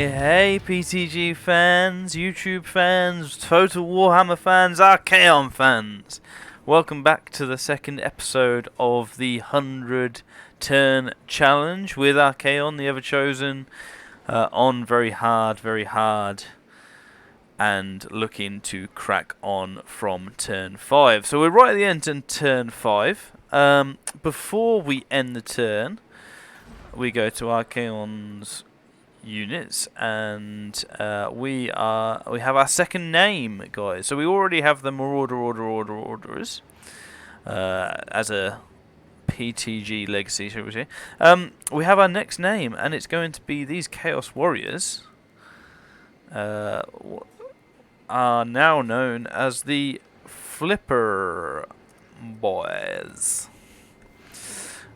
Hey PTG fans, YouTube fans, Total Warhammer fans, Archaon fans. Welcome back to the second episode of the 100 turn challenge with Archaon, the Ever-Chosen, on very hard, and looking to crack on from turn 5. So we're right at the end in turn 5. Before we end the turn, we go to Archaon's units, and we have our second name, guys. So we already have the Orderers as a PTG legacy, shall we say. We have our next name, and it's going to be these Chaos Warriors. Are now known as the Flipper Boys.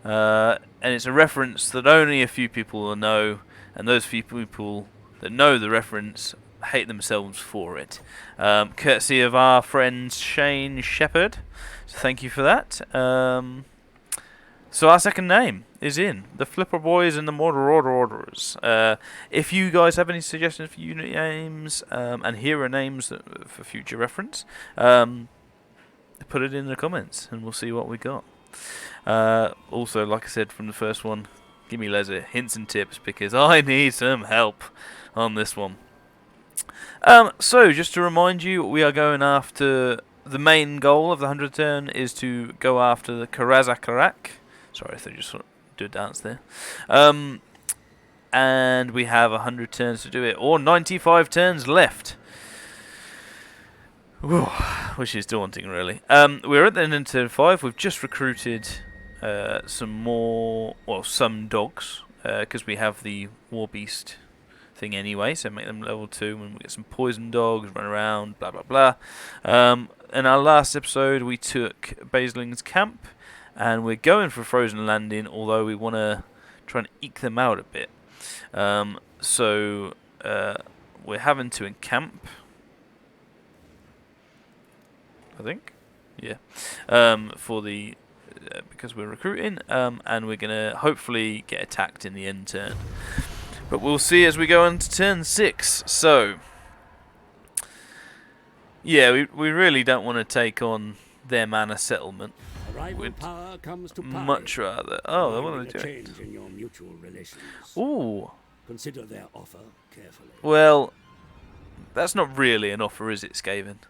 And it's a reference that only a few people will know, and those few people that know the reference hate themselves for it. Courtesy of our friend Shane Shepherd, so thank you for that. So our second name is in the Flipper Boys and the Orderers. If you guys have any suggestions for unit names and hero names for future reference, put it in the comments and we'll see what we got. Also, like I said from the first one, give me loads of hints and tips because I need some help on this one. So just to remind you, we are going after the main goal of the 100 turn is to go after the Karazakarak. Sorry if I just do a dance there. And we have 100 turns to do it, or 95 turns left. Whew, which is daunting, really. We're at the end of turn 5. We've just recruited some dogs, because we have the War Beast thing anyway, so make them level 2, and we get some poison dogs, run around, blah blah blah. In our last episode, we took Baseling's camp, and we're going for Frozen Landing, although we want to try and eke them out a bit. So we're having to encamp, I think, yeah, for the because we're recruiting, and we're gonna hopefully get attacked in the end turn, but we'll see as we go into turn 6. So yeah, we really don't want to take on their mana settlement. We'd much rather. Oh, what are they doing? Change in your mutual relations. Ooh. Consider their offer carefully. Well, that's not really an offer, is it, Skaven?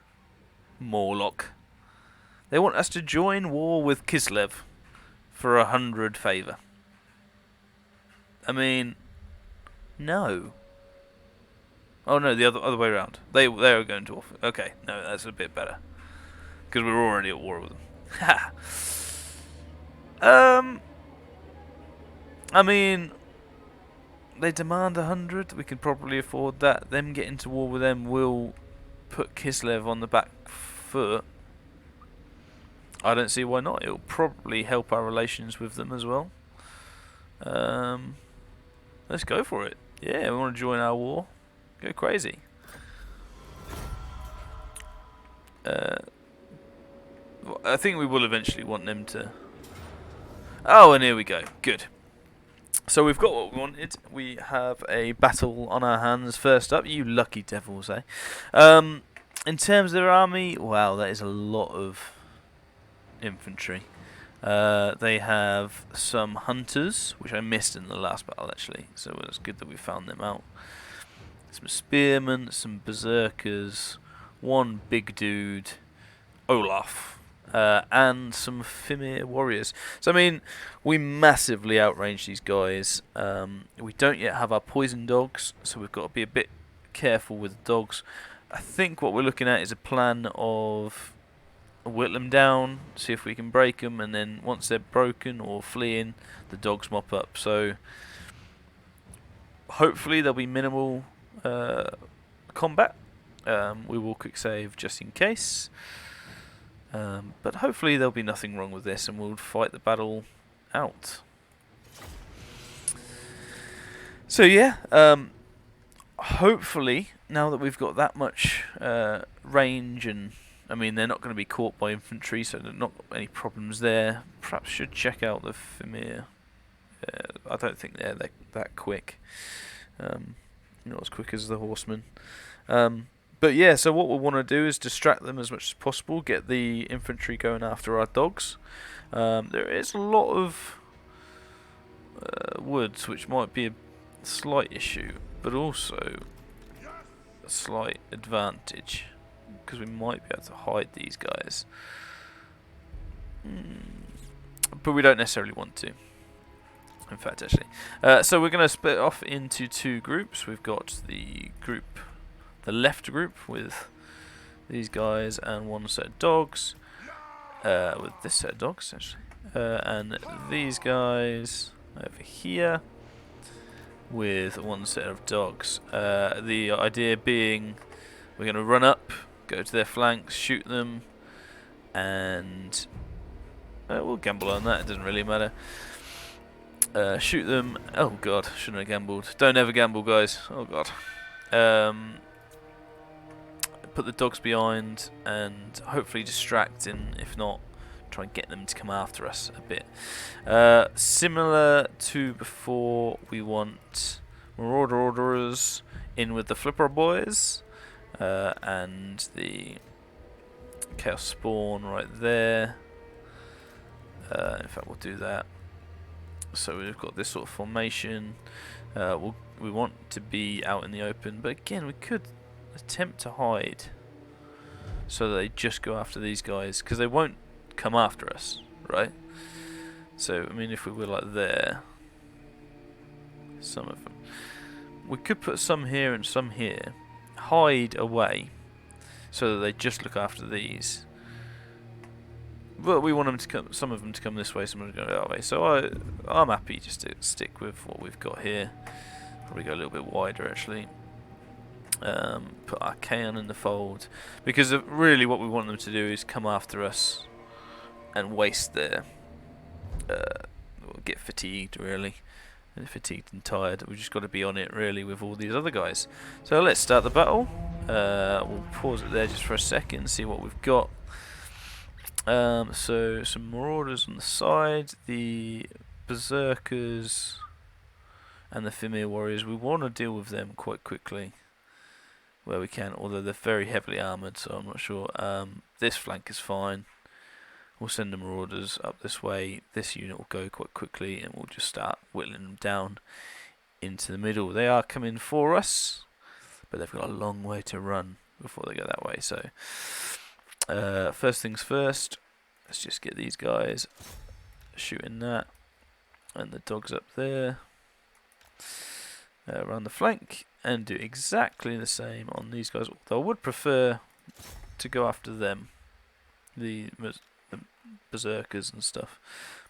Morlock. They want us to join war with Kislev for 100 favour. I mean, no. Oh no, the other way around. They are going to offer. Okay, no, that's a bit better because we're already at war with them. Ha. I mean, they demand 100. We can probably afford that. Them getting to war with them will put Kislev on the back foot. I don't see why not. It'll probably help our relations with them as well. Let's go for it. Yeah, we want to join our war. Go crazy. I think we will eventually want them to... Oh, and here we go. Good. So we've got what we wanted. We have a battle on our hands. First up, you lucky devils, eh? In terms of their army, wow, that is a lot of infantry. They have some hunters, which I missed in the last battle, actually. So it's good that we found them out. Some spearmen, some berserkers, one big dude, Olaf, and some Fimir warriors. So I mean, we massively outrange these guys. We don't yet have our poison dogs, so we've got to be a bit careful with the dogs. I think what we're looking at is a plan of whittle them down, see if we can break them, and then once they're broken or fleeing, the dogs mop up. So hopefully there'll be minimal combat. We will quick save just in case, but hopefully there'll be nothing wrong with this and we'll fight the battle out. So yeah, hopefully now that we've got that much range, and I mean they're not going to be caught by infantry, so there's not any problems there. Perhaps should check out the Fimir. I don't think they're that quick. not as quick as the horsemen. But yeah, so what we'll want to do is distract them as much as possible, get the infantry going after our dogs. There is a lot of woods, which might be a slight issue, but also a slight advantage, because we might be able to hide these guys. But we don't necessarily want to. In fact, actually. So we're going to split off into two groups. We've got the left group with these guys and one set of dogs. With this set of dogs, actually. And these guys over here with one set of dogs. The idea being we're going to run up, go to their flanks, shoot them, and we'll gamble on that, it doesn't really matter. Shoot them. Oh god, shouldn't have gambled. Don't ever gamble, guys. Oh god. Put the dogs behind and hopefully distract, and if not, try and get them to come after us a bit. Similar to before, we want Marauder Orderers in with the Flipper Boys and the Chaos Spawn right there. In fact, we'll do that. So we've got this sort of formation. We want to be out in the open, but again, we could attempt to hide so that they just go after these guys, because they won't come after us, right? So, I mean, if we were like there, some of them, we could put some here and some here, hide away, so that they just look after these. But we want them to come, some of them to come this way, some of them to go that way. So I'm happy just to stick with what we've got here. Probably go a little bit wider, actually. Put Archaon in the fold, because really what we want them to do is come after us and waste their get fatigued, really. And fatigued and tired. We've just got to be on it, really, with all these other guys. So let's start the battle. We'll pause it there just for a second, see what we've got. So some Marauders on the side, the Berserkers and the Female Warriors. We want to deal with them quite quickly where we can, although they're very heavily armoured, so I'm not sure. This flank is fine. We'll send the Marauders up this way. This unit will go quite quickly, and we'll just start whittling them down into the middle. They are coming for us, but they've got a long way to run before they go that way. So first things first, let's just get these guys shooting that, and the dogs up there around the flank, and do exactly the same on these guys. Although I would prefer to go after them, the Berserkers and stuff,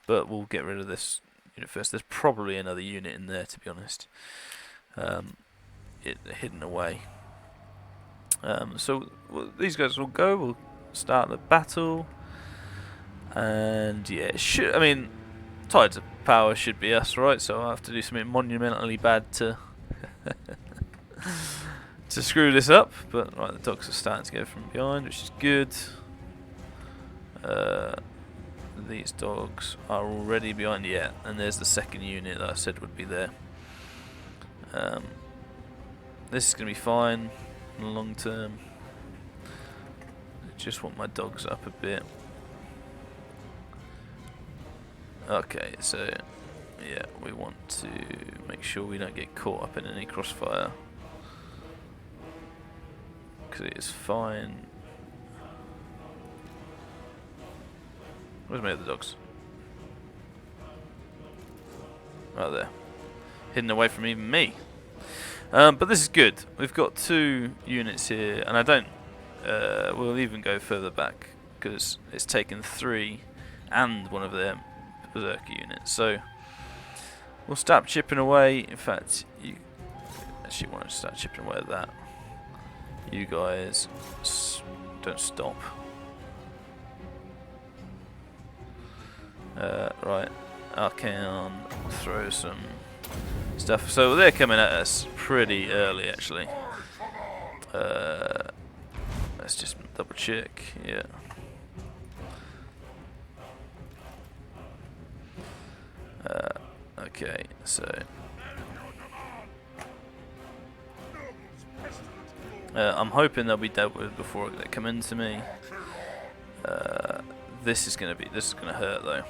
but we'll get rid of this unit first. There's probably another unit in there, to be honest, hidden away. So these guys will go. We'll start the battle, and yeah, I mean, Tides of Power should be us, right? So I'll have to do something monumentally bad to to screw this up. But right, the dogs are starting to go from behind, which is good. These dogs are already behind, yeah, and there's the second unit that I said would be there. This is going to be fine in the long term. I just want my dogs up a bit. Okay, so yeah, we want to make sure we don't get caught up in any crossfire, because it is fine. Where's my other dogs? Right there. Hidden away from even me. But this is good. We've got two units here, and I don't... we'll even go further back, because it's taken 3 and one of their Berserker units. So we'll start chipping away. In fact, you actually want to start chipping away at that. You guys don't stop. Right, Archaon throw some stuff. So they're coming at us pretty early, actually. Let's just double check. Yeah. Okay, so I'm hoping they'll be dealt with before they come into me. This is gonna hurt though.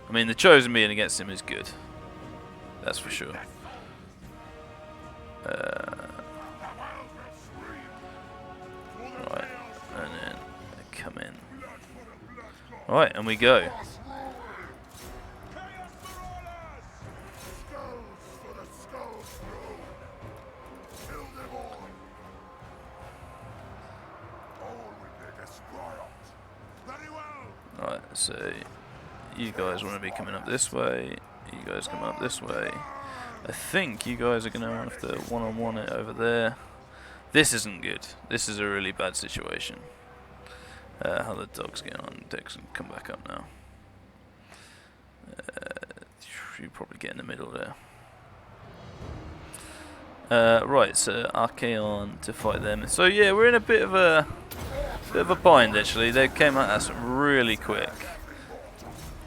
I mean, the Chosen being against him is good. That's for sure. Right, and then come in. Right, and we go. Right, so you guys want to be coming up this way. You guys come up this way. I think you guys are going to have to one-on-one it over there. This isn't good. This is a really bad situation. How the dog's getting on. Dex can come back up now. You probably get in the middle there. Right, so Archaon to fight them. So yeah, we're in a bit of a bind actually. They came at us really quick.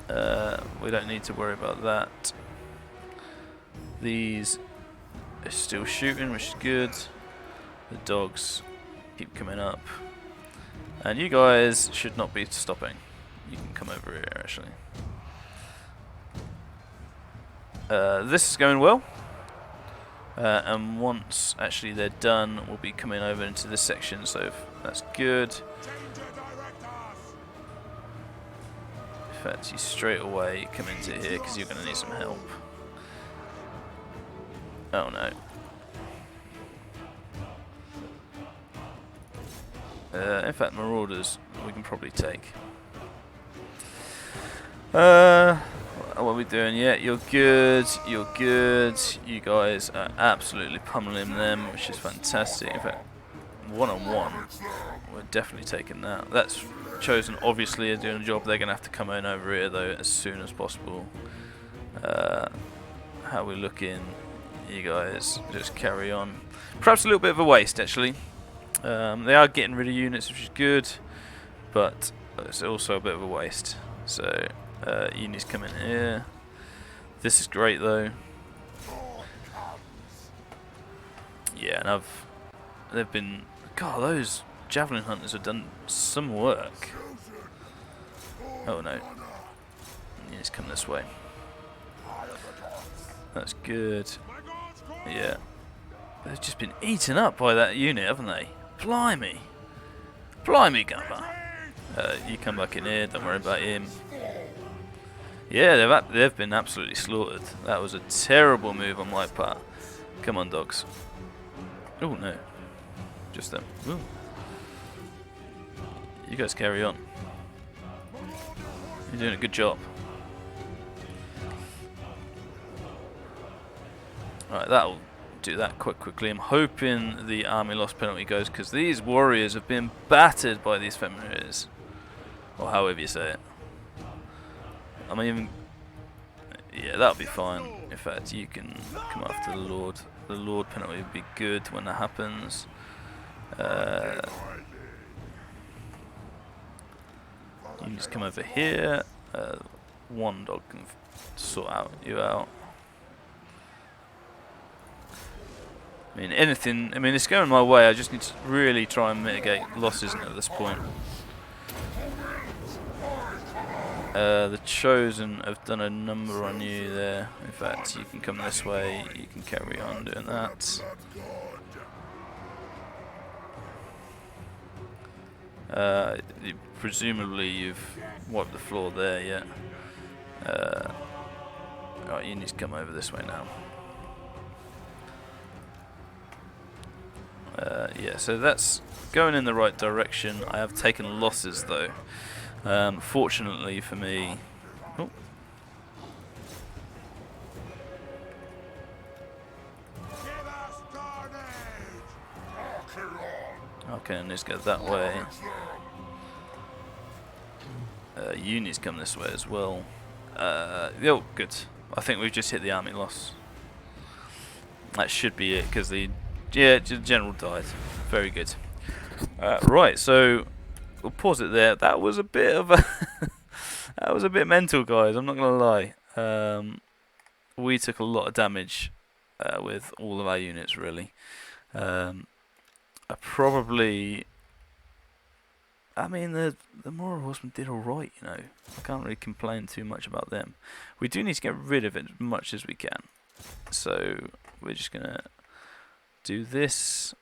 We don't need to worry about that. These are still shooting, which is good. The dogs keep coming up. And you guys should not be stopping. You can come over here actually. This is going well. And once actually they're done, we'll be coming over into this section, so that's good. In fact, you straight away come into here because you're going to need some help. Oh no. In fact, Marauders we can probably take. What are we doing? Yeah, you're good. You're good. You guys are absolutely pummeling them, which is fantastic. In fact, one-on-one, we're definitely taking that. That's Chosen. Obviously, are doing a job. They're going to have to come in over here though as soon as possible. How we looking? You guys just carry on. Perhaps a little bit of a waste actually. They are getting rid of units, which is good, but it's also a bit of a waste. So units come in here. This is great though. Yeah, and they've been. God, those javelin hunters have done some work. Oh no, units come this way. That's good. Yeah, they've just been eaten up by that unit, haven't they? Blimey, blimey, Gummer. You come back in here. Don't worry about him. Yeah, they've been absolutely slaughtered. That was a terrible move on my part. Come on, dogs. Oh no, just them. Ooh. You guys carry on. You're doing a good job. Alright, that'll do that quite quickly. I'm hoping the army loss penalty goes, because these warriors have been battered by these Fenrirs. Or however you say it. I mean, yeah, that'll be fine. In fact, you can come after the Lord. The Lord penalty would be good when that happens. You just come over here. One dog can sort you out. I mean, anything. I mean, it's going my way. I just need to really try and mitigate losses at this point. The Chosen have done a number on you there. In fact, you can come this way. You can carry on doing that. Presumably you've wiped the floor there, yeah. Right, you need to come over this way now. Yeah, so that's going in the right direction. I have taken losses though. Fortunately for me, oh. Okay, let's go that way. You need to come this way as well. Oh, good. I think we've just hit the army loss. That should be it, because the general died. Very good. Right, so we'll pause it there. That was a bit of a that was a bit mental, guys. I'm not gonna lie. We took a lot of damage with all of our units really. I probably, I mean, the Moral Horsemen did alright, you know. I can't really complain too much about them. We do need to get rid of it as much as we can. So we're just gonna do this.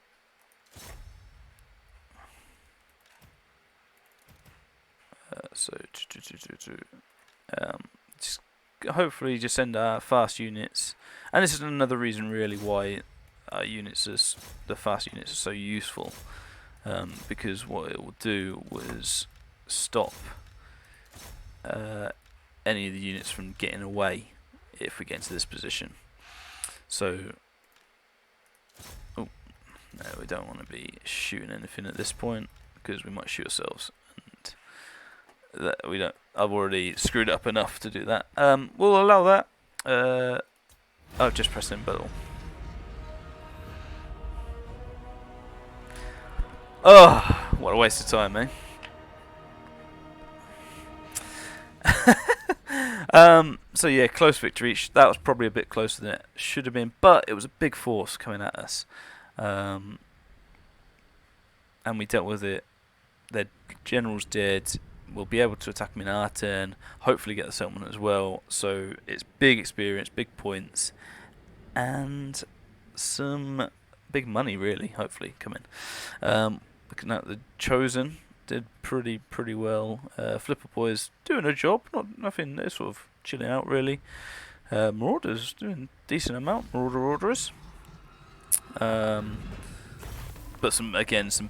Just hopefully just send our fast units, and this is another reason really why our units the fast units are so useful, because what it will do was stop any of the units from getting away if we get into this position. So, oh no, we don't want to be shooting anything at this point because we might shoot ourselves. That we don't. I've already screwed up enough to do that. We'll allow that. I've just pressed in battle. Oh, what a waste of time, eh? So yeah, close victory. That was probably a bit closer than it should have been, but it was a big force coming at us, and we dealt with it. Their general's dead. We'll be able to attack them in our turn, hopefully get the settlement as well. So it's big experience, big points, and some big money really, hopefully, coming. Looking at the Chosen, did pretty well. Flipper Boys doing a job, nothing, they're sort of chilling out really. Marauders doing a decent amount, Orderers. But some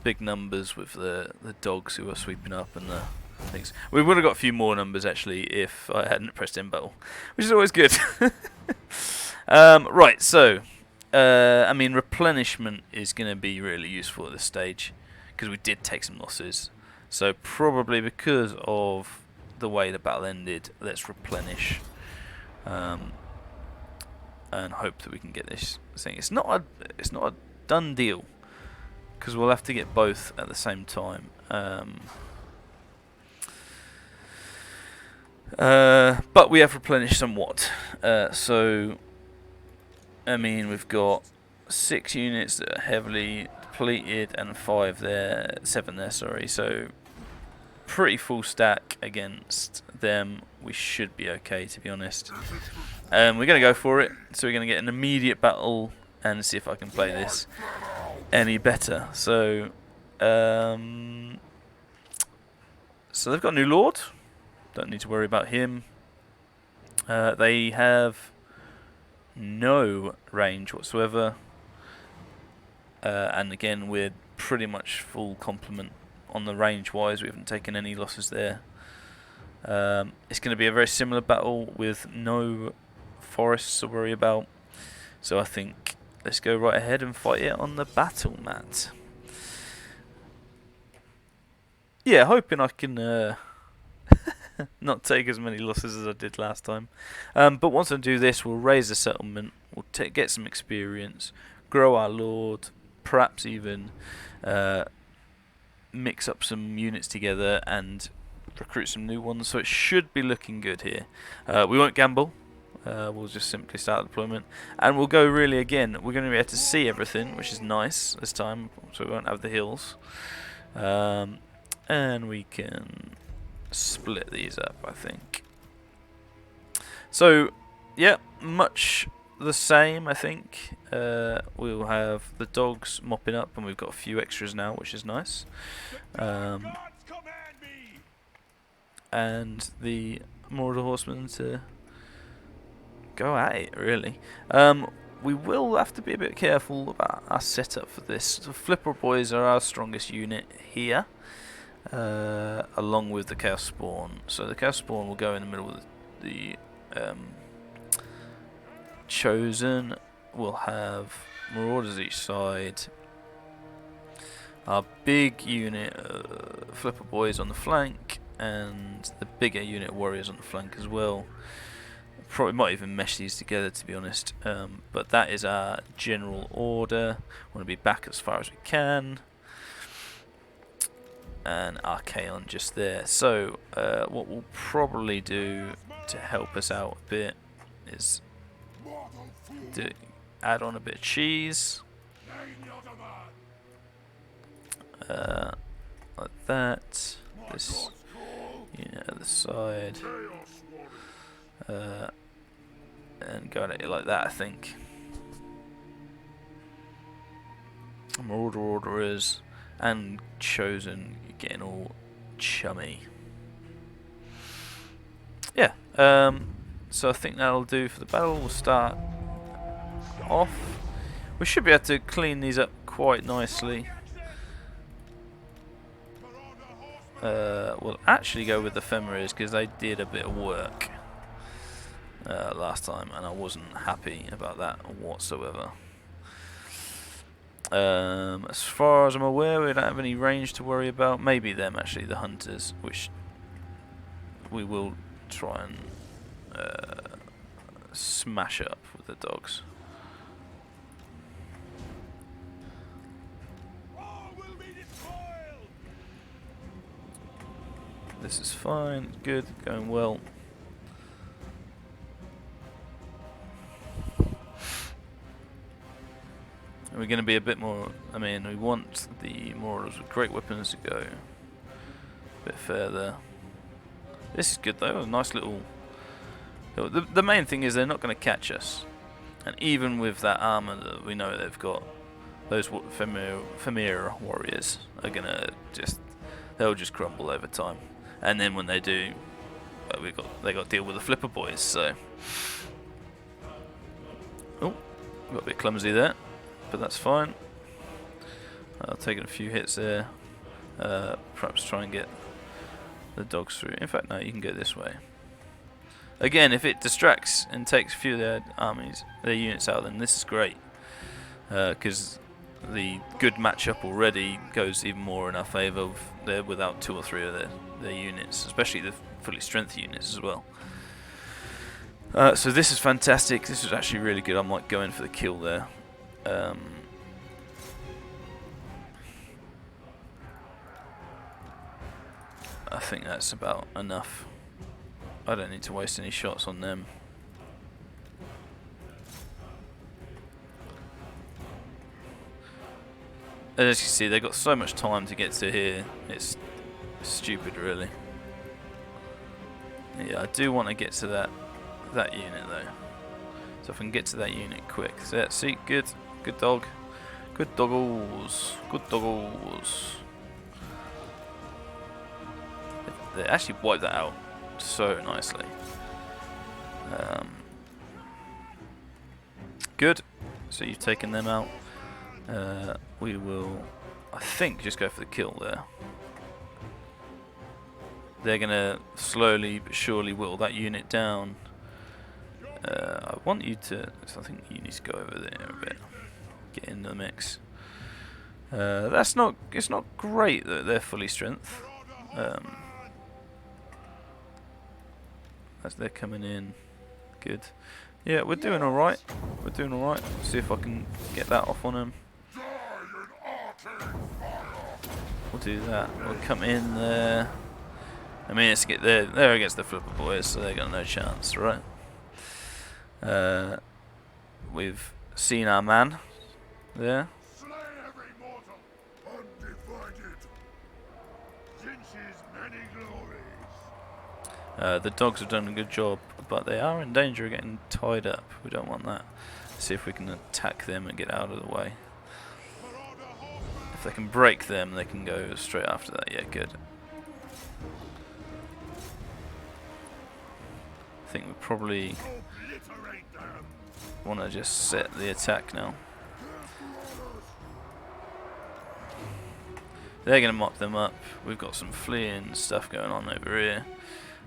big numbers with the dogs who are sweeping up and the things. We would have got a few more numbers actually if I hadn't pressed in battle, which is always good. Right, so I mean, replenishment is going to be really useful at this stage because we did take some losses. So probably because of the way the battle ended, let's replenish and hope that we can get this thing. It's not a done deal because we'll have to get both at the same time. But we have replenished somewhat. So, I mean, we've got 6 units that are heavily depleted and 7 there, sorry. So, pretty full stack against them. We should be okay, to be honest. We're going to go for it. So, we're going to get an immediate battle and see if I can play this any better. So, so they've got a new lord. Don't need to worry about him. They have no range whatsoever. And again, we're pretty much full complement on the range wise. We haven't taken any losses there. It's going to be a very similar battle with no forests to worry about. So I think let's go right ahead and fight it on the battle mat. Yeah, hoping I can not take as many losses as I did last time. But once I do this, we'll raise the settlement, we'll get some experience, grow our lord, perhaps even mix up some units together and recruit some new ones. So it should be looking good here. We won't gamble. We'll just simply start the deployment, and we'll go really again. We're going to be able to see everything, which is nice this time, so we won't have the hills. And we can split these up, I think. So, yeah, much the same, I think. We'll have the dogs mopping up, and we've got a few extras now, which is nice. And the Marauder Horsemen to go at it, really. We will have to be a bit careful about our setup for this. The Flipper Boys are our strongest unit here, along with the Chaos Spawn. So the Chaos Spawn will go in the middle of the Chosen. We'll have Marauders each side. Our big unit, Flipper Boys on the flank, and the bigger unit Warriors on the flank as well. Probably might even mesh these together, to be honest. But that is our general order. Want to be back as far as we can. And Archaon just there. So what we'll probably do to help us out a bit is add on a bit of cheese. Like that. This unit at the side. And going at it like that, I think. Marauder Orderers and Chosen getting all chummy. Yeah, so I think that'll do for the battle. We'll start off. We should be able to clean these up quite nicely. We'll actually go with the Ephemeras because they did a bit of work last time and I wasn't happy about that whatsoever. As far as I'm aware, we don't have any range to worry about. Maybe them, actually, the Hunters, which we will try and smash up with the dogs. This is fine, good, going well. And we're going to be a bit more, I mean, we want the Marauders with great weapons to go a bit further. This is good though, a nice little... The main thing is they're not going to catch us. And even with that armour that we know they've got, those Femir warriors are going to just... They'll just crumble over time. And then when they do, they got to deal with the flipper boys, so... Oh, got a bit clumsy there, but that's fine. I've taken a few hits there. Perhaps try and get the dogs through. In fact, no, you can go this way. Again, if it distracts and takes a few of their units out, then this is great. Because the good matchup already goes even more in our favour without 2 or 3 of their units, especially the fully strength units as well. So this is fantastic. This is actually really good. I might go in for the kill there. I think that's about enough. I don't need to waste any shots on them. As you can see, they've got so much time to get to here. It's stupid, really. Yeah, I do want to get to that unit though. So if I can get to that unit quick. So yeah, see, good dog, good doggles, good doggles. They actually wiped that out so nicely. Good. So you've taken them out. We will, I think, just go for the kill there. They're gonna slowly but surely whittle that unit down. I want you to, so I think you need to go over there a bit, get in the mix. It's not great that they're fully strength. As they're coming in, good. Yeah, we're doing all right. We're doing all right. See if I can get that off on them. We'll do that. We'll come in there. I mean, it's they're against the flipper boys, so they got no chance, right? We've seen our man there. The dogs have done a good job, but they are in danger of getting tied up. We don't want that. See if we can attack them and get out of the way. If they can break them, they can go straight after that. Yeah, good. I think we probably want to just set the attack now. They're going to mop them up. We've got some fleeing stuff going on over here.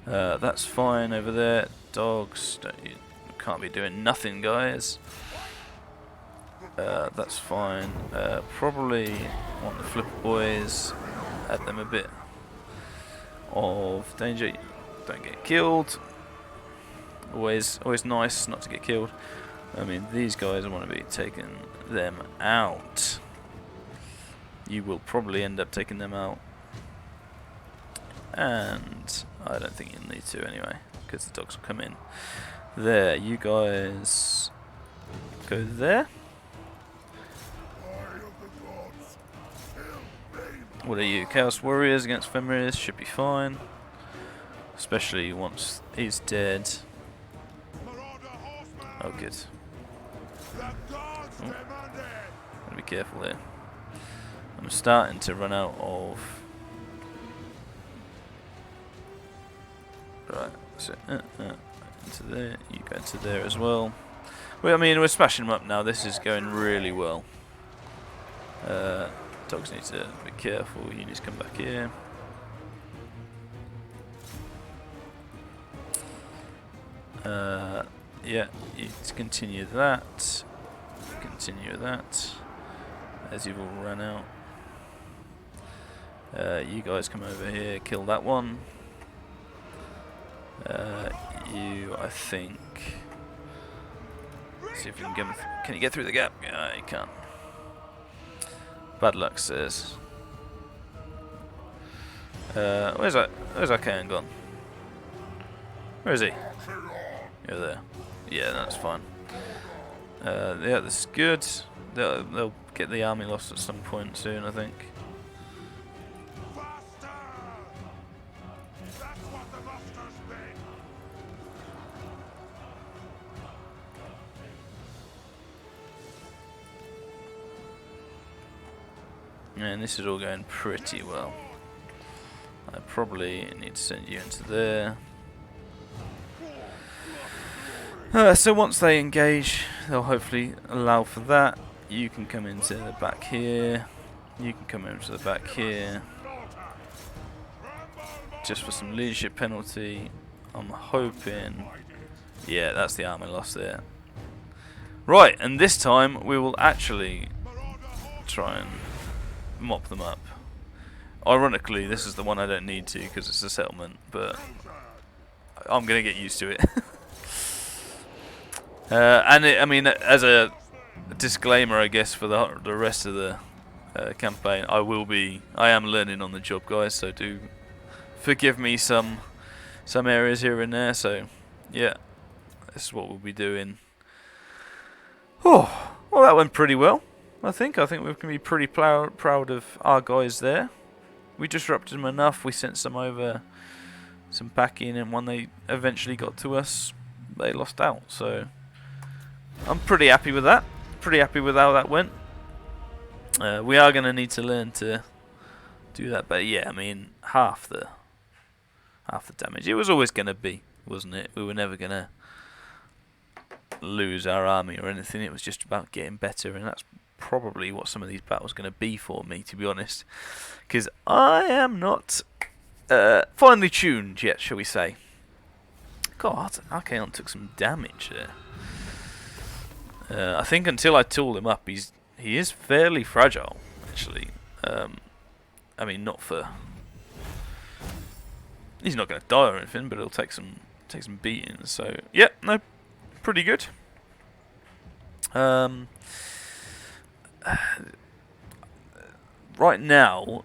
That's fine over there. Dogs, you can't be doing nothing, guys. That's fine. Probably want the flipper boys. Add them a bit of danger. Don't get killed. Always nice not to get killed. I mean, these guys want to be taking them out. You will probably end up taking them out. And I don't think you'll need to anyway, because the dogs will come in. There, you guys go there. What are you? Chaos Warriors against Fenris should be fine. Especially once he's dead. Oh, good. Oh. Gotta be careful there. I'm starting to run out of. Right, so into there. You go into there as well. Well, I mean, we're smashing them up now. This is going really well. Dogs need to be careful. You need to come back here. Yeah, you continue that. Continue that. As you've all run out. You guys come over here, kill that one. You, I think. See if you can get. Can you get through the gap? Yeah, you can't. Bad luck says. Where's Archaon gone? Where is he? You're there. Yeah, that's fine. Yeah, this is good. They'll get the army lost at some point soon, I think. And this is all going pretty well. I probably need to send you into there. So once they engage, they'll hopefully allow for that. You can come into the back here. You can come into the back here. Just for some leadership penalty. I'm hoping. Yeah, that's the army loss there. Right, and this time we will actually try and mop them up. Ironically, this is the one I don't need to because it's a settlement, but I'm going to get used to it. I mean, as a disclaimer, I guess, for the rest of the campaign, I am learning on the job, guys, so do forgive me some areas here and there. So, yeah, this is what we'll be doing. Oh, well, that went pretty well. I think we can be pretty proud of our guys there. We disrupted them enough. We sent some over, some packing, and when they eventually got to us, they lost out. So I'm pretty happy with that. Pretty happy with how that went. We are going to need to learn to do that, but yeah, I mean half the damage. It was always going to be, wasn't it? We were never going to lose our army or anything. It was just about getting better, and that's probably what some of these battles are going to be for me, to be honest, because I am not finely tuned yet, shall we say. God, Archaon took some damage there. I think until I tool him up, he is fairly fragile, actually. I mean, not for. He's not going to die or anything, but he'll take some beatings. So yeah, no, pretty good. Right now,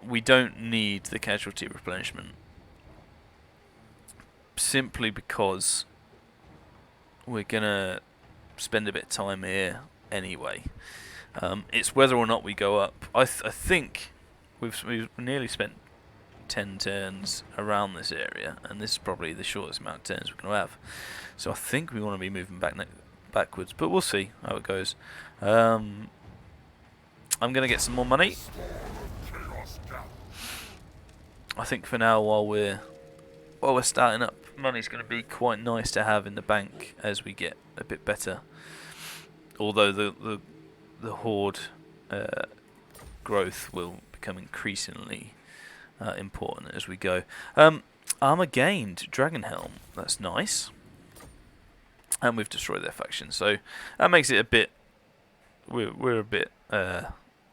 we don't need the casualty replenishment, simply because we're gonna spend a bit of time here anyway. It's whether or not we go up. I think we've nearly spent 10 turns around this area, and this is probably the shortest amount of turns we're going to have. So I think we want to be moving backwards, but we'll see how it goes. I'm going to get some more money. I think for now, while we're starting up, money's going to be quite nice to have in the bank as we get a bit better. Although the horde growth will become increasingly important as we go. Armor gained, Dragon Helm. That's nice. And we've destroyed their faction, so that makes it a bit. We're a bit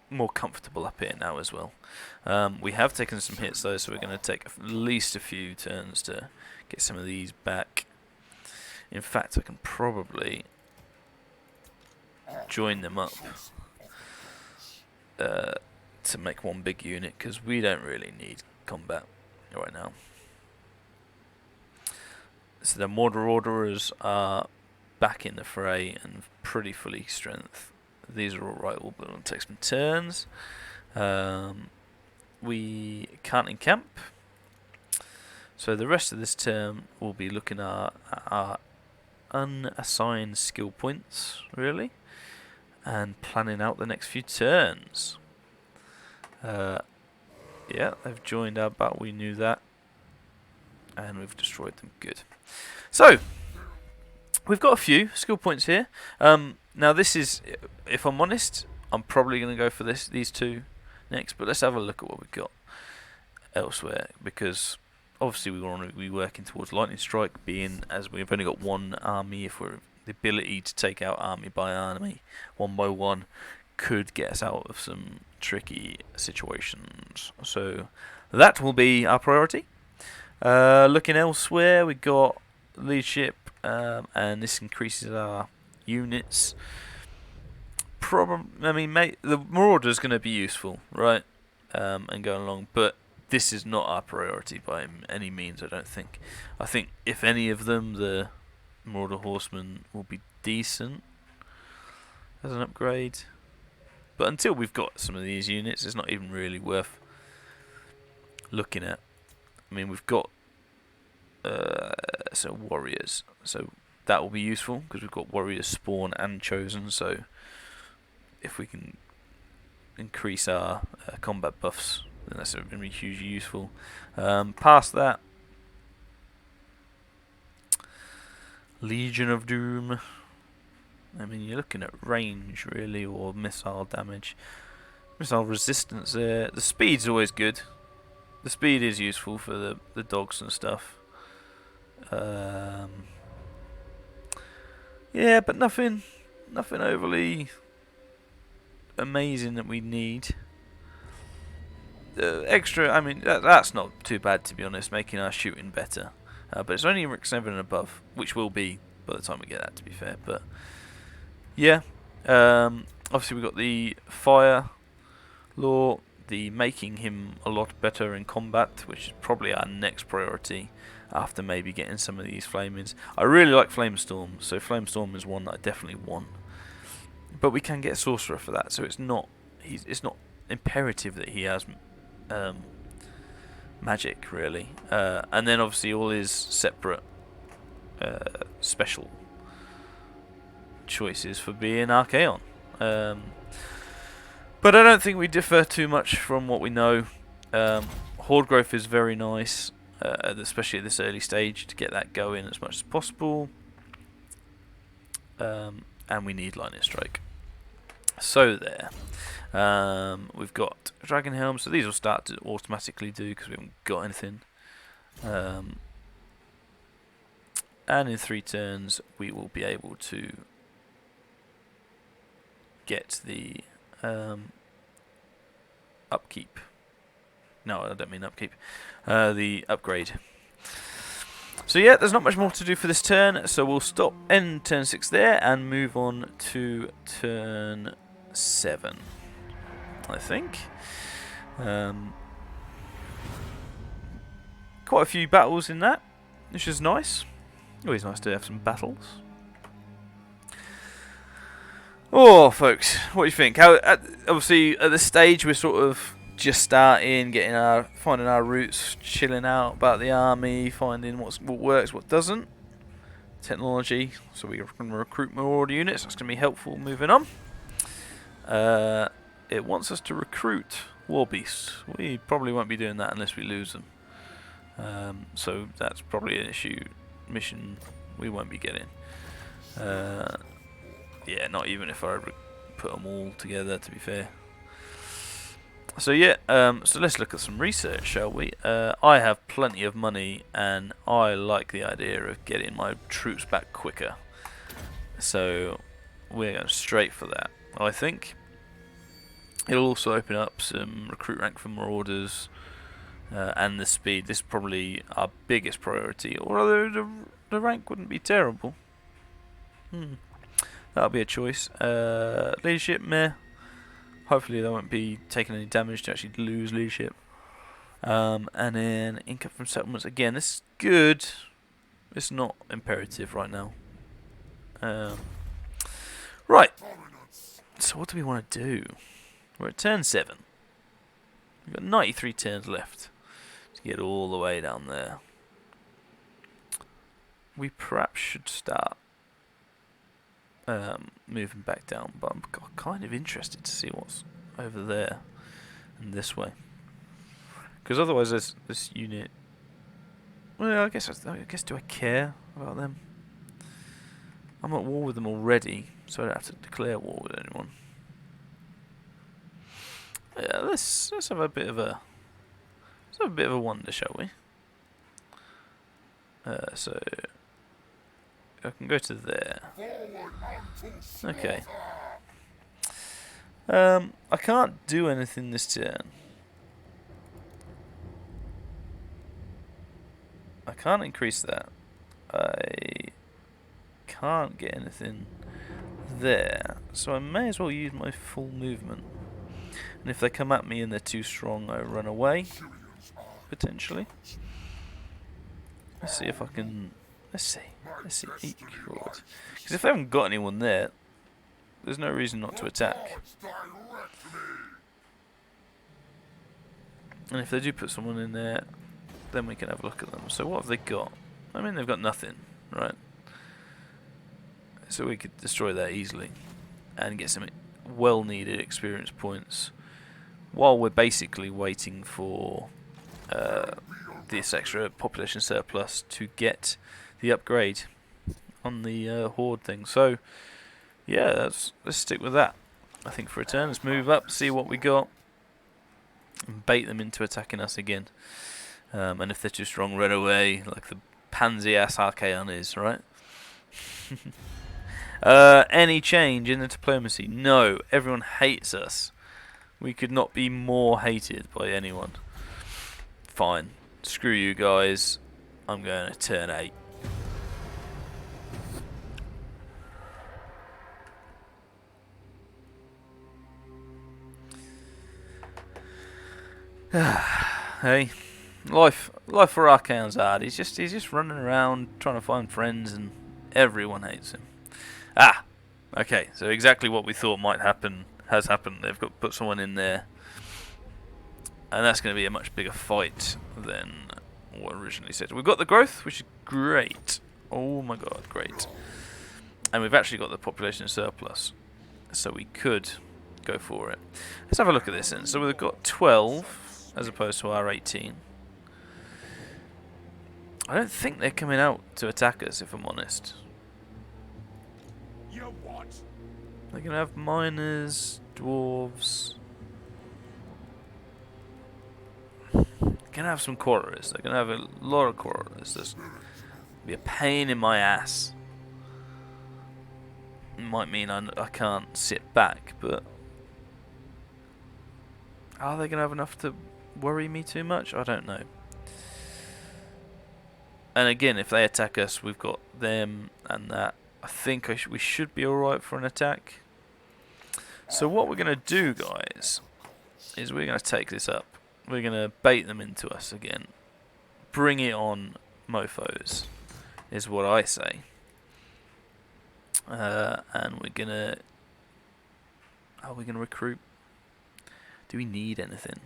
more comfortable up here now as well. We have taken some hits though, so we're going to take at least a few turns to get some of these back. In fact, I can probably join them up to make one big unit, because we don't really need combat right now. So the Mortar Orderers are back in the fray and pretty fully strength. These are alright, we'll build on take some turns. We can't encamp. So the rest of this term we'll be looking at our unassigned skill points, really, and planning out the next few turns. Yeah, they've joined our battle, we knew that. And we've destroyed them, good. So, we've got a few skill points here. Now this is, if I'm honest, I'm probably going to go for these two next, but let's have a look at what we've got elsewhere, because obviously we want to be working towards lightning strike, being as we've only got one army. If we're the ability to take out army by army, one by one, could get us out of some tricky situations. So that will be our priority. Looking elsewhere, we got leadership, and this increases our units. I mean, the Marauder is going to be useful, right? And going along, but this is not our priority by any means, I don't think. I think if any of them, the Marauder Horsemen will be decent as an upgrade. But until we've got some of these units, it's not even really worth looking at. I mean, we've got so warriors, so that will be useful because we've got warriors spawn and chosen. So if we can increase our combat buffs, then that's going to be hugely useful. Past that, Legion of Doom. I mean, you're looking at range really, or missile damage, missile resistance there. The speed's always good. The speed is useful for the dogs and stuff. Yeah, but nothing overly amazing that we need. Extra, I mean, that's not too bad, to be honest, making our shooting better. But it's only Rick 7 and above, which will be by the time we get that, to be fair. But yeah, obviously we've got the fire law, the making him a lot better in combat, which is probably our next priority after maybe getting some of these flamings. I really like Flamestorm, so Flamestorm is one that I definitely want. But we can get Sorcerer for that, so it's not imperative that he has magic, really. And then obviously all his separate special choices for being Archaon. But I don't think we differ too much from what we know. Horde growth is very nice, especially at this early stage, to get that going as much as possible. And we need lightning strike. So there. We've got Dragon Helm, so these will start to automatically do because we haven't got anything. And in 3 turns we will be able to get the upkeep. No, I don't mean upkeep. The upgrade. So yeah, there's not much more to do for this turn, so we'll end turn 6 there and move on to turn 7, I think. Quite a few battles in that, which is nice. Always nice to have some battles. Oh, folks, what do you think? Obviously, at this stage, we're sort of just starting, finding our roots, chilling out about the army, finding what works, what doesn't. Technology, so we can recruit more units. That's going to be helpful moving on. It wants us to recruit war beasts. We probably won't be doing that unless we lose them. So that's probably an mission we won't be getting. Yeah, not even if I put them all together, to be fair. So yeah, so let's look at some research, shall we? I have plenty of money, and I like the idea of getting my troops back quicker. So we're going straight for that, I think. It'll also open up some recruit rank for Marauders, and the speed. This is probably our biggest priority, although the rank wouldn't be terrible. That'll be a choice. Leadership, meh. Hopefully they won't be taking any damage to actually lose leadership. And then income from settlements. Again, this is good. It's not imperative right now. Right. So what do we want to do? We're at turn 7. We've got 93 turns left to get all the way down there. We perhaps should start moving back down, but I'm kind of interested to see what's over there and this way. Because otherwise this unit... Well, I guess do I care about them? I'm at war with them already, so I don't have to declare war with anyone. Yeah, let's have a bit of a wonder, shall we? So I can go to there. Okay. I can't do anything this turn. I can't increase that. I can't get anything there, so I may as well use my full movement. And if they come at me and they're too strong, I run away, potentially. Let's see if I can... Let's see, equal. Because if they haven't got anyone there, there's no reason not to attack. And if they do put someone in there, then we can have a look at them. So what have they got? I mean, they've got nothing, right? So we could destroy that easily and get some well-needed experience points while we're basically waiting for this extra population surplus to get the upgrade on the horde thing. So yeah, let's stick with that. I think for a turn, let's move up, see what we got, and bait them into attacking us again. And if they're too strong, run away like the pansy-ass Archaon is, right? Any change in the diplomacy? No, everyone hates us. We could not be more hated by anyone. Fine. Screw you guys. I'm going to turn 8. Hey, life for Archaon's hard. He's just running around trying to find friends, and everyone hates him. Ah, okay. So exactly what we thought might happen has happened. They've got put someone in there, and that's going to be a much bigger fight than what originally said. We've got the growth, which is great. Oh my god, great. And we've actually got the population surplus, so we could go for it. Let's have a look at this then. So we've got 12 as opposed to our 18. I don't think they're coming out to attack us, if I'm honest. You what? They're going to have miners, dwarves. They're going to have some quarterers. They're going to have a lot of quarterers. There's going to be a pain in my ass. It might mean I can't sit back, but... Are they going to have enough to worry me too much? I don't know. And again, if they attack us, we've got them and that. I think we should be alright for an attack. So what we're going to do, guys, is we're going to take this up. We're going to bait them into us again. Bring it on, mofos, is what I say. And we're going to... Are we going to recruit? Do we need anything?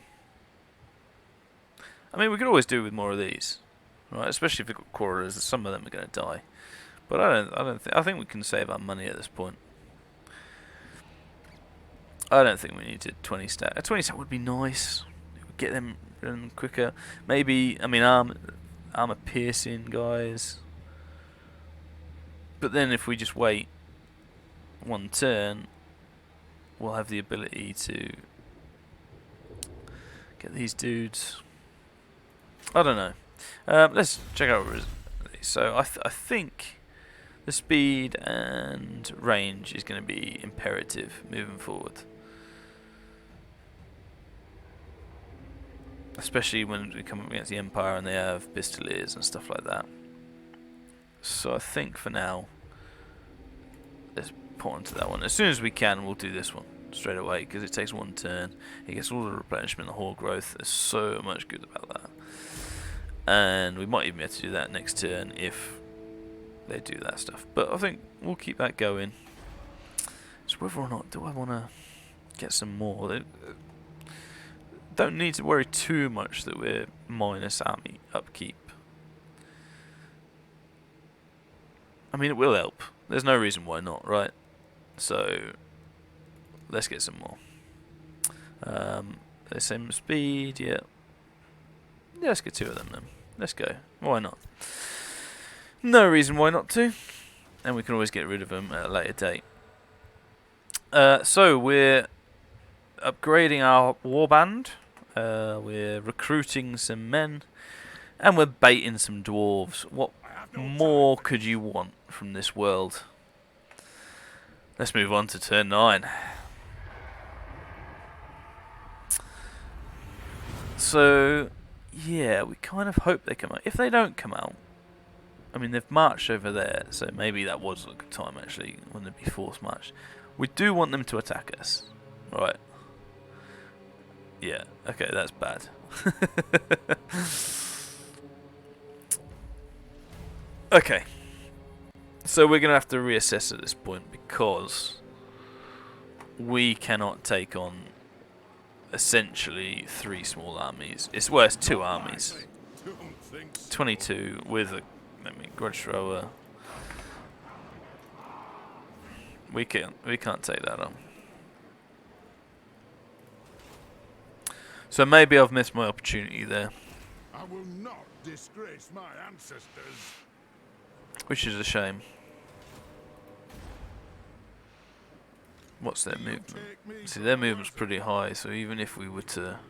I mean, we could always do with more of these, right? Especially if we've got quarters. Some of them are going to die, but I think we can save our money at this point. I don't think we need to 20 stack. A 20 stack would be nice. It would get them quicker. Maybe, I mean, armor piercing guys. But then if we just wait one turn, we'll have the ability to get these dudes. I don't know. Let's check out these. So I think the speed and range is going to be imperative moving forward, especially when we come up against the Empire and they have pistoliers and stuff like that. So I think for now, let's put onto that one. As soon as we can, we'll do this one straight away, because it takes one turn. It gets all the replenishment, the horde growth. There's so much good about that. And we might even be able to do that next turn if they do that stuff. But I think we'll keep that going. whether or not do I want to get some more. Don't need to worry too much that we're minus army upkeep. I mean, it will help. There's no reason why not, right? So, let's get some more. The same speed, yeah. Yeah, let's get 2 of them then. Let's go. Why not? No reason why not to. And we can always get rid of them at a later date. So, we're upgrading our warband. We're recruiting some men. And we're baiting some dwarves. What more could you want from this world? Let's move on to turn 9. So, yeah, we kind of hope they come out. If they don't come out, I mean, they've marched over there, so maybe that was a good time, actually, when they'd be forced marched. We do want them to attack us. Right. Yeah, okay, that's bad. Okay. So we're going to have to reassess at this point, because we cannot take on essentially 3 small armies. It's 2 armies. 22 with a grudge thrower. We can't take that on. So maybe I've missed my opportunity there. I will not disgrace my ancestors. Which is a shame. What's their movement? See, their movement's pretty high, so even if we were to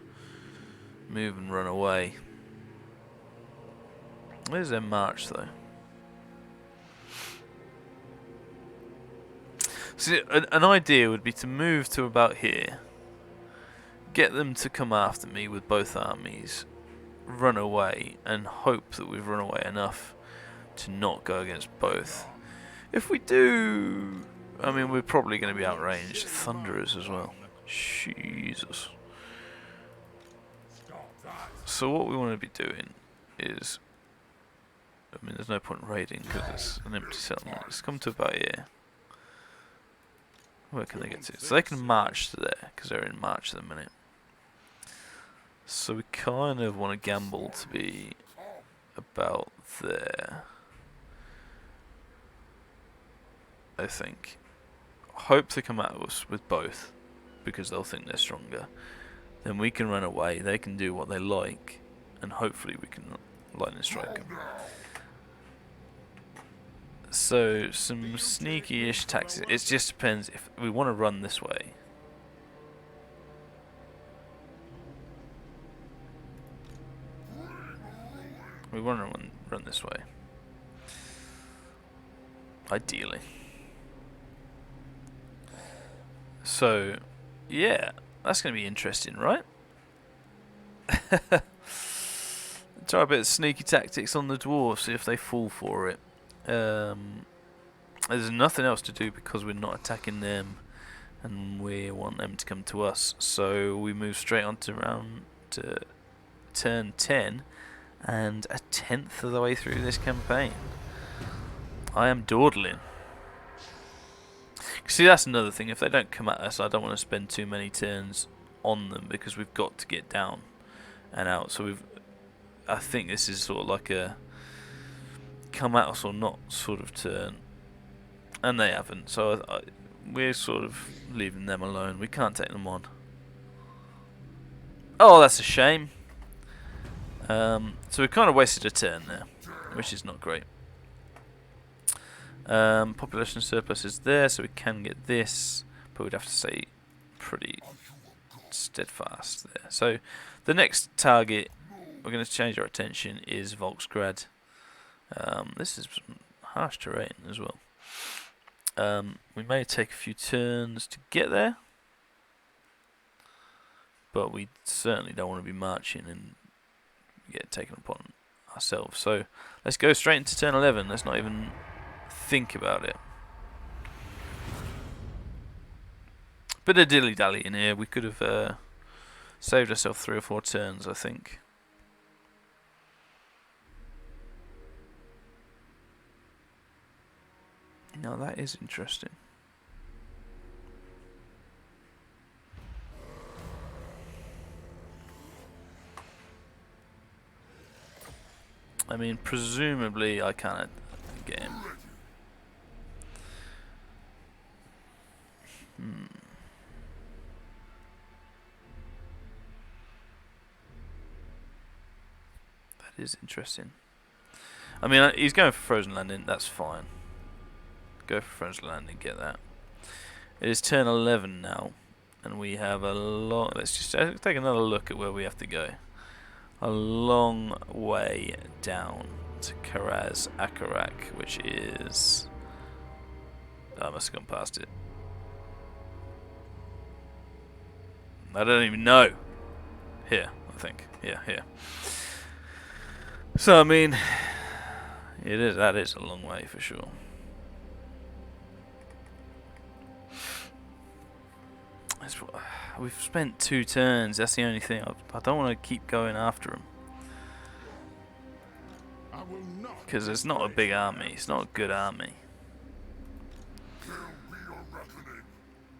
move and run away... Where's their march, though? See, an idea would be to move to about here, get them to come after me with both armies, run away, and hope that we've run away enough to not go against both. If we do... I mean, we're probably going to be outranged. Thunderers as well. Jesus. So what we want to be doing is... I mean, there's no point in raiding because it's an empty settlement. Let's come to about here. Where can they get to? So they can march to there because they're in march at the minute. So we kind of want to gamble to be about there. I think. Hope to come at us with both because they'll think they're stronger. Then we can run away, they can do what they like, and hopefully we can lightning strike them. So, some sneaky-ish tactics. It just depends if we want to run this way. We want to run this way. Ideally. So, yeah, that's going to be interesting, right? Try a bit of sneaky tactics on the dwarves, see if they fall for it. There's nothing else to do because we're not attacking them, and we want them to come to us. So we move straight on to round to turn 10, and a 10th of the way through this campaign. I am dawdling. See, that's another thing. If they don't come at us, I don't want to spend too many turns on them because we've got to get down and out. So I think this is sort of like a come at us or not sort of turn, and they haven't. So we're sort of leaving them alone. We can't take them on. Oh, that's a shame. So we kind of wasted a turn there, which is not great. Population surplus is there, so we can get this, but we'd have to stay pretty steadfast there. So the next target we're going to change our attention is Volksgrad. This is some harsh terrain as well. We may take a few turns to get there, but we certainly don't want to be marching and get taken upon ourselves. So let's go straight into turn 11. Let's not even think about it. Bit of dilly-dally in here. We could have saved ourselves 3 or 4 turns, I think. Now that is interesting. I mean, presumably I can't get him. That is interesting. I mean, he's going for Frozen Landing, that's fine. Go for Frozen Landing, get that. It is turn 11 now, and we have a long... Let's just take another look at where we have to go. A long way down to Karaz Akarak, which is... I must have gone past it. I don't even know. Here, I think. Yeah, here. So, I mean... that is a long way for sure. We've spent 2 turns, that's the only thing. I don't want to keep going after him. Because it's not a big army, it's not a good army.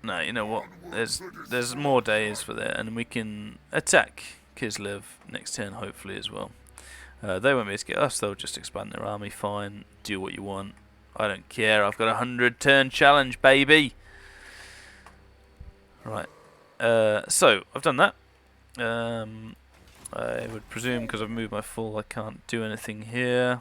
No, you know what? There's more days for that, and we can attack Kislev next turn hopefully as well. They won't be able to get us, they'll just expand their army, fine, do what you want. I don't care, I've got a 100 turn challenge, baby! Right, so, I've done that. I would presume, because I've moved my full, I can't do anything here.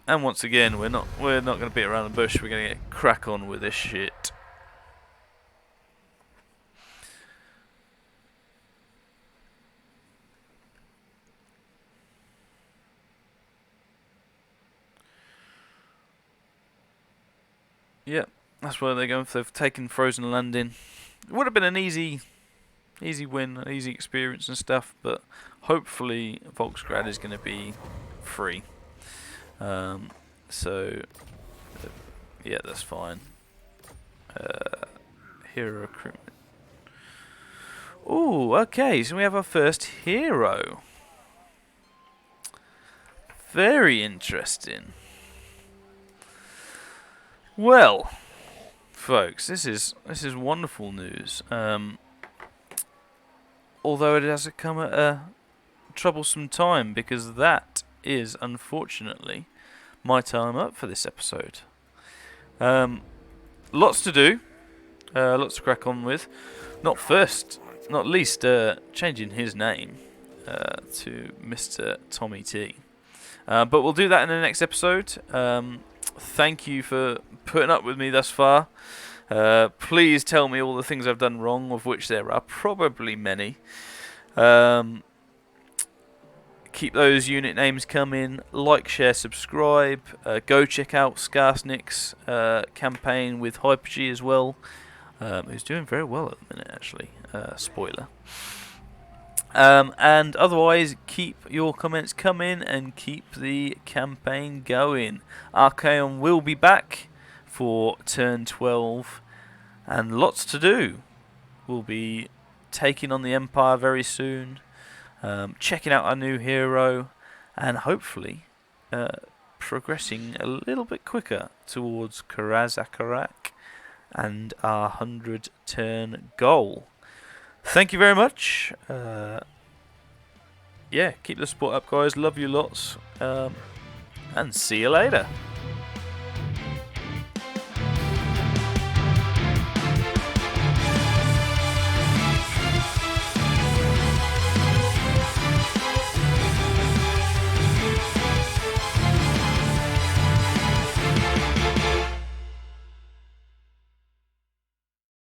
And once again, we're not going to beat around the bush, we're going to get crack on with this shit. Yep, that's where they're going for. They've taken Frozen Landing. It would have been an easy win, an easy experience and stuff, but hopefully Volksgrad is going to be free. So, yeah, that's fine. Hero recruitment. Ooh, okay, so we have our first hero. Very interesting. Well, folks, this is wonderful news. Although it has come at a troublesome time, because that is unfortunately my time up for this episode. Lots to do, lots to crack on with. Not least, changing his name to Mr. Tommy T. But we'll do that in the next episode. Thank you for putting up with me thus far. Please tell me all the things I've done wrong, of which there are probably many. Keep those unit names coming. Like, share, subscribe. Go check out Skarsnik's campaign with Hyper-G as well. Who's doing very well at the minute, actually. Spoiler. And otherwise, keep your comments coming and keep the campaign going. Archaon will be back for turn 12, and lots to do. We'll be taking on the Empire very soon, checking out our new hero, and hopefully progressing a little bit quicker towards Karazakarak and our 100 turn goal. Thank you very much. Yeah, keep the support up, guys. Love you lots. And see you later.